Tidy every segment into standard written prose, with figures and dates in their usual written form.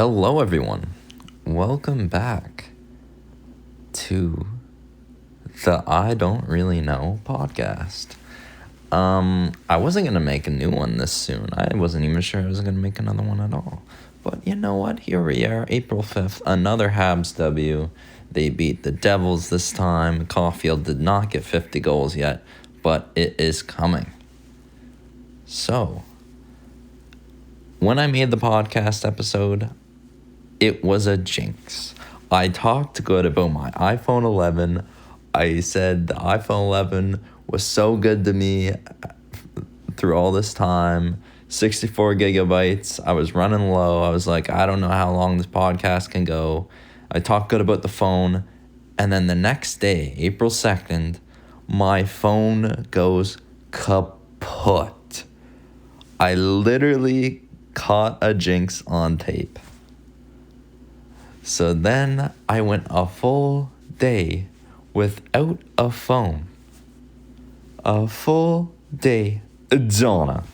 Hello, everyone. Welcome back to the I Don't Really Know podcast. I wasn't going to make a new one this soon. I wasn't even sure I was going to make another one at all. But you know what? Here we are, April 5th, another Habs W. They beat the Devils this time. Caulfield did not get 50 goals yet, but it is coming. So, when I made the podcast episode, it was a jinx. I talked good about my iPhone 11. I said the iPhone 11 was so good to me through all this time. 64 gigabytes. I was running low. I was like, I don't know how long this podcast can go. I talked good about the phone. And then the next day, April 2nd, my phone goes kaput. I literally caught a jinx on tape. So then I went a full day without a phone. A full day. Donna,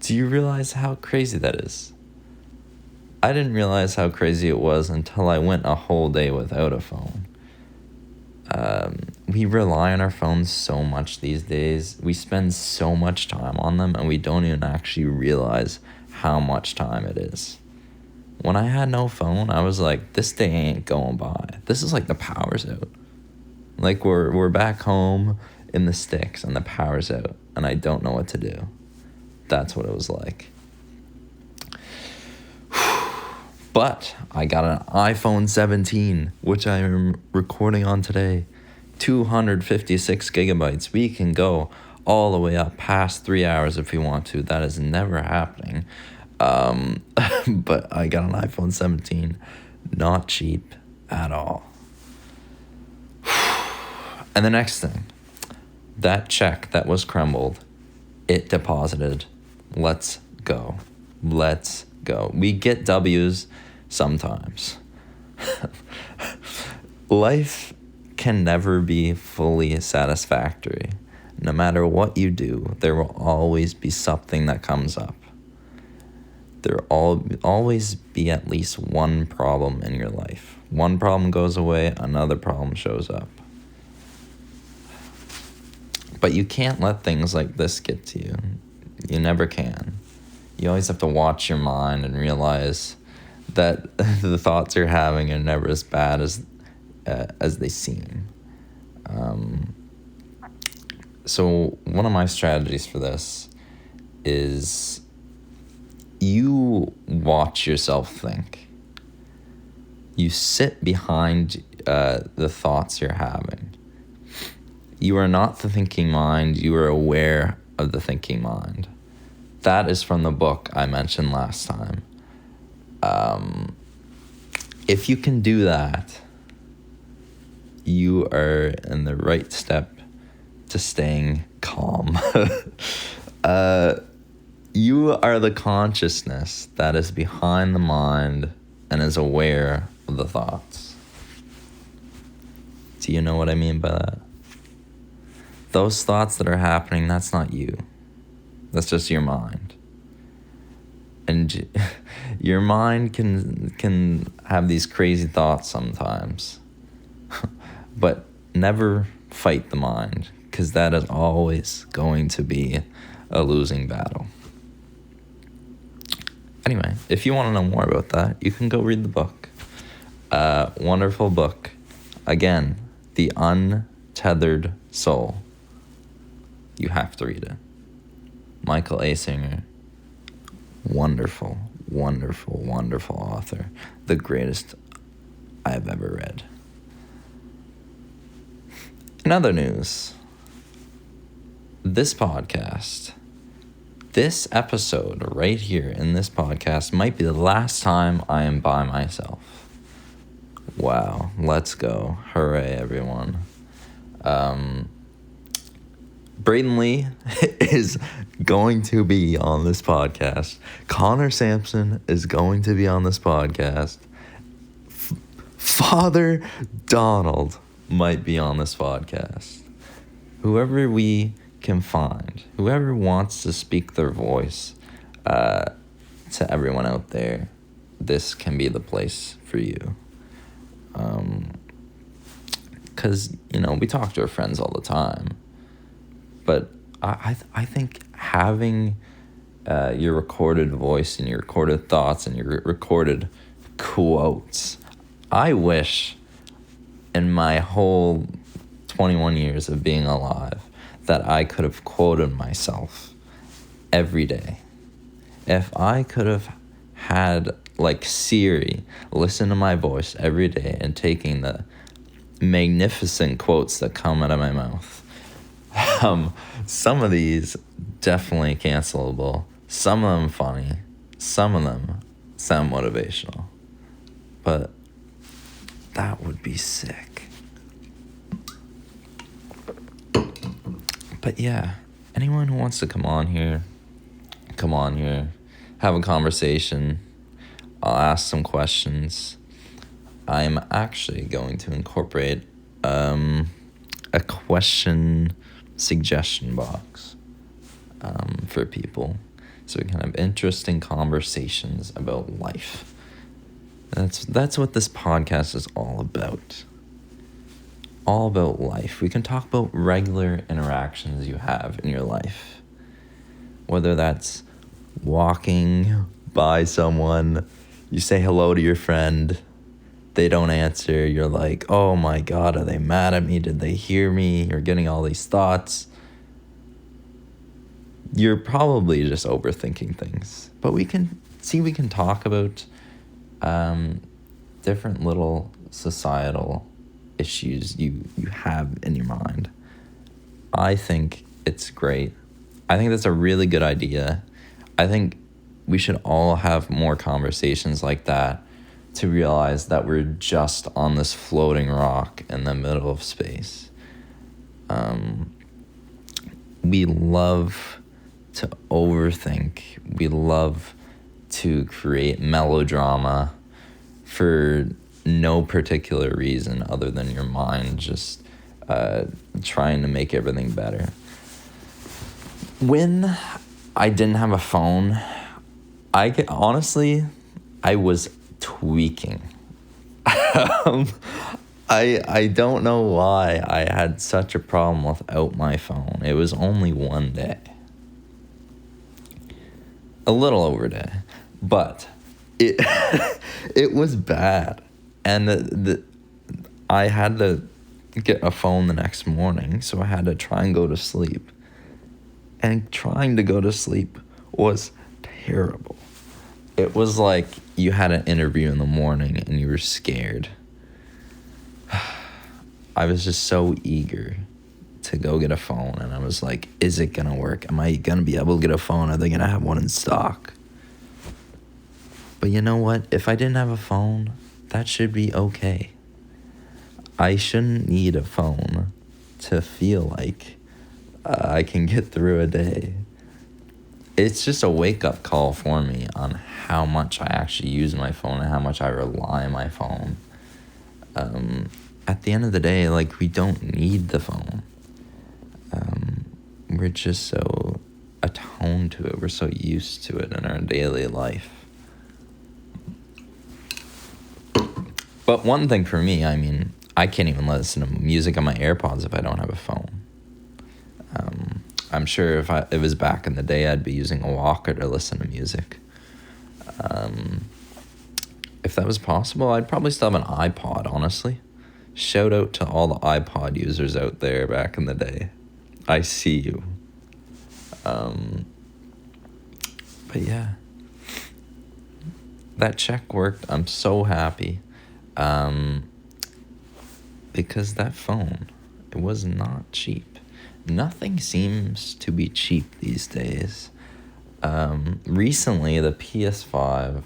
do you realize how crazy that is? I didn't realize how crazy it was until I went a whole day without a phone. We rely on our phones so much these days. We spend so much time on them, and we don't even actually realize how much time it is. When I had no phone, I was like, this day ain't going by. This is like the power's out. Like we're back home in the sticks and the power's out and I don't know what to do. That's what it was like. But I got an iPhone 17, which I am recording on today. 256 gigabytes. We can go all the way up past 3 hours if we want to. That is never happening. But I got an iPhone 17, not cheap at all. And the next thing, that check that was crumbled, it deposited. Let's go. Let's go. We get W's sometimes. Life can never be fully satisfactory. No matter what you do, there will always be something that comes up. There will always be at least one problem in your life. One problem goes away, another problem shows up. But you can't let things like this get to you. You never can. You always have to watch your mind and realize that the thoughts you're having are never as bad as they seem. So one of my strategies for this is you watch yourself think. You sit behind the thoughts you're having. You are not the thinking mind. You are aware of the thinking mind. That is from the book I mentioned last time. If you can do that, you are in the right step to staying calm. You are the consciousness that is behind the mind and is aware of the thoughts. Do you know what I mean by that? Those thoughts that are happening, that's not you. That's just your mind. And your mind can have these crazy thoughts sometimes. But never fight the mind, because that is always going to be a losing battle. Anyway, if you want to know more about that, you can go read the book. Wonderful book. Again, The Untethered Soul. You have to read it. Michael A. Singer. Wonderful, wonderful, wonderful author. The greatest I have ever read. In other news, this episode right here in this podcast might be the last time I am by myself. Wow, let's go. Hooray, everyone. Braden Lee is going to be on this podcast. Connor Sampson is going to be on this podcast. Father Donald might be on this podcast. Whoever we can find, whoever wants to speak their voice to everyone out there, this can be the place for you. Because, we talk to our friends all the time. But I think having your recorded voice and your recorded thoughts and your recorded quotes, I wish in my whole 21 years of being alive that I could have quoted myself every day. If I could have had like Siri listen to my voice every day and taking the magnificent quotes that come out of my mouth. Some of these definitely cancelable. Some of them funny. Some of them sound motivational. But that would be sick. But yeah, anyone who wants to come on here, have a conversation. I'll ask some questions. I'm actually going to incorporate a question suggestion box for people, so we can have interesting conversations about life. That's what this podcast is all about. All about life. We can talk about regular interactions you have in your life, whether that's walking by someone, you say hello to your friend, they don't answer, you're like, oh my God, are they mad at me? Did they hear me? You're getting all these thoughts. You're probably just overthinking things. But we can talk about different little societal issues you have in your mind. I think it's great. I think that's a really good idea. I think we should all have more conversations like that, to realize that we're just on this floating rock in the middle of space. We love to overthink. We love to create melodrama for no particular reason other than your mind just trying to make everything better. When I didn't have a phone, I was tweaking. I don't know why I had such a problem without my phone. It was only one day. A little over a day. But it it was bad. And I had to get a phone the next morning, so I had to try and go to sleep. And trying to go to sleep was terrible. It was like you had an interview in the morning and you were scared. I was just so eager to go get a phone, and I was like, is it gonna work? Am I gonna be able to get a phone? Are they gonna have one in stock? But you know what? If I didn't have a phone, that should be okay. I shouldn't need a phone to feel like I can get through a day. It's just a wake-up call for me on how much I actually use my phone and how much I rely on my phone. At the end of the day, like, we don't need the phone. We're just so attuned to it. We're so used to it in our daily life. But one thing for me, I can't even listen to music on my AirPods if I don't have a phone. I'm sure if it was back in the day, I'd be using a walker to listen to music. If that was possible, I'd probably still have an iPod, honestly. Shout out to all the iPod users out there back in the day. I see you. But yeah. That check worked. I'm so happy. Because that phone, it was not cheap. Nothing seems to be cheap these days. Recently, the PS5,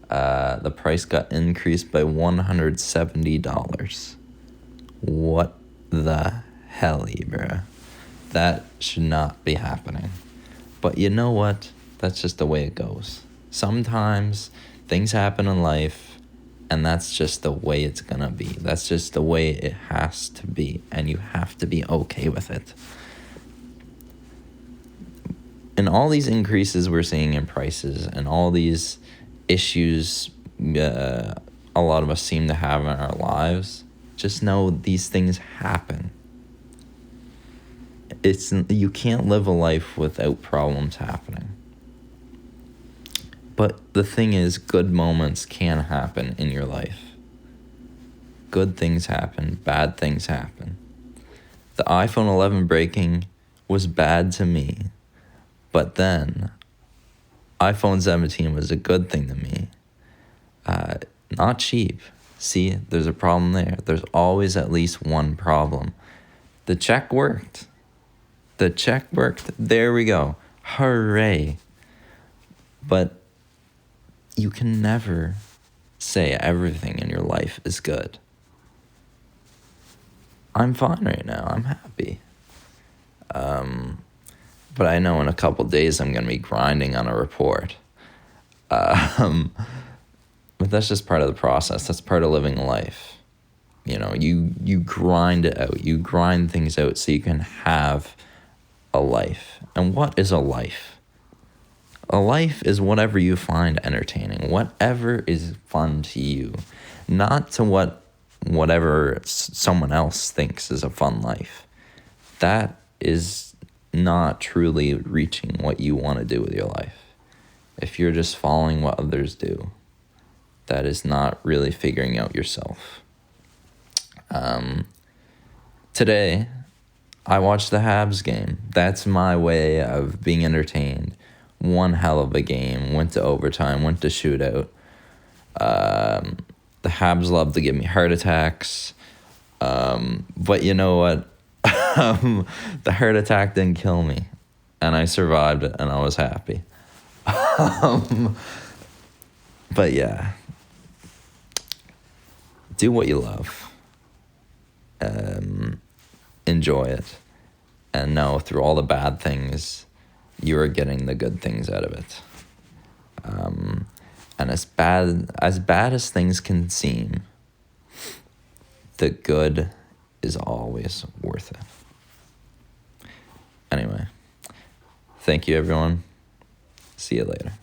the price got increased by $170. What the hell, bruh? That should not be happening. But you know what? That's just the way it goes. Sometimes things happen in life, and that's just the way it's gonna be. That's just the way it has to be, and you have to be okay with it. And all these increases we're seeing in prices and all these issues a lot of us seem to have in our lives, just know these things happen. You can't live a life without problems happening. But the thing is, good moments can happen in your life. Good things happen, bad things happen. The iPhone 11 breaking was bad to me, but then iPhone 17 was a good thing to me. Not cheap. See, there's a problem there. There's always at least one problem. The check worked. There we go. Hooray. But you can never say everything in your life is good. I'm fine right now. I'm happy. But I know in a couple days I'm going to be grinding on a report. But that's just part of the process. That's part of living life. You know, you grind it out. You grind things out so you can have a life. And what is a life? A life is whatever you find entertaining, whatever is fun to you, not to whatever someone else thinks is a fun life. That is not truly reaching what you want to do with your life. If you're just following what others do, that is not really figuring out yourself. Today, I watched the Habs game. That's my way of being entertained. One hell of a game. Went to overtime. Went to shootout. The Habs love to give me heart attacks. But you know what? The heart attack didn't kill me. And I survived it, and I was happy. But yeah. Do what you love. Enjoy it. And know through all the bad things, you are getting the good things out of it. And as bad as things can seem, the good is always worth it. Anyway, thank you everyone. See you later.